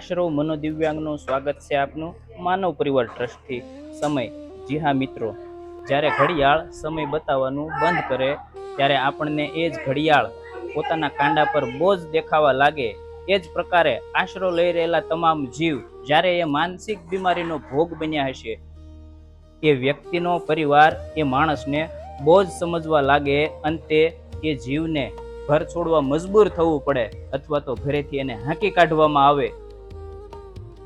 આશરો મનોદિવ્યાંગનું સ્વાગત છે આપનું માનવ પરિવાર ટ્રસ્ટથી સમય. જી હા મિત્રો, જ્યારે ઘડિયાળ સમય બતાવવાનું બંધ કરે ત્યારે આપણને એ જ ઘડિયાળ પોતાના કાંડા પર બોજ દેખાવા લાગે. એ જ પ્રકારે આશરો લઈ રહેલા તમામ જીવ જ્યારે એ માનસિક બીમારીનો ભોગ બન્યા હશે, એ વ્યક્તિનો પરિવાર એ માણસને બોજ સમજવા લાગે. અંતે એ જીવને ઘર છોડવા મજબૂર થવું પડે અથવા તો ઘરેથી એને હાંકી કાઢવામાં આવે.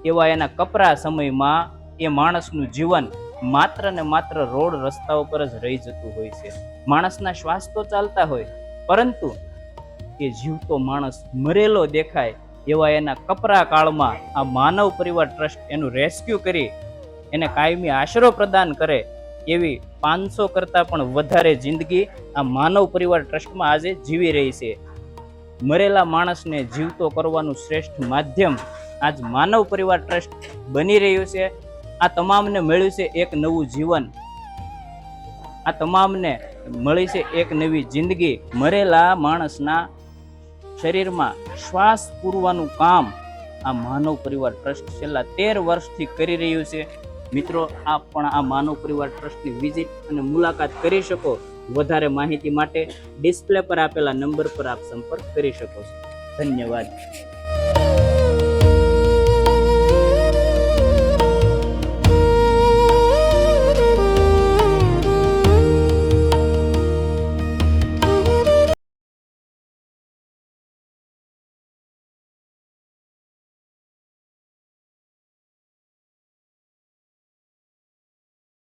એવા એના કપરા સમયમાં એ માણસનું જીવન માત્ર ને માત્ર રોડ રસ્તાઓ પર જ રહી જતું હોય છે. માણસના શ્વાસ તો ચાલતા હોય, પરંતુ એ જીવતો માણસ મરેલો દેખાય. એવા એના કપરા કાળમાં આ માનવ પરિવાર ટ્રસ્ટ એનું રેસ્ક્યુ કરી એને કાયમી આશરો પ્રદાન કરે. એવી 500 કરતાં પણ વધારે જિંદગી આ માનવ પરિવાર ટ્રસ્ટમાં આજે જીવી રહી છે. મરેલા માણસને જીવતો કરવાનું શ્રેષ્ઠ માધ્યમ આજ માનવ પરિવાર ટ્રસ્ટ બની રહ્યું છે. આ તમામને મળ્યું છે એક નવું જીવન, આ તમામને મળી છે એક નવી જિંદગી. મરેલા માણસના શરીરમાં શ્વાસ પૂરવાનું કામ આ માનવ પરિવાર ટ્રસ્ટ છેલ્લા 13 વર્ષથી કરી રહ્યું છે. મિત્રો, આપ પણ આ માનવ પરિવાર ટ્રસ્ટની વિઝિટ અને મુલાકાત કરી શકો. વધારે માહિતી માટે ડિસ્પ્લે પર આપેલા નંબર પર આપ સંપર્ક કરી શકો છો. ધન્યવાદ.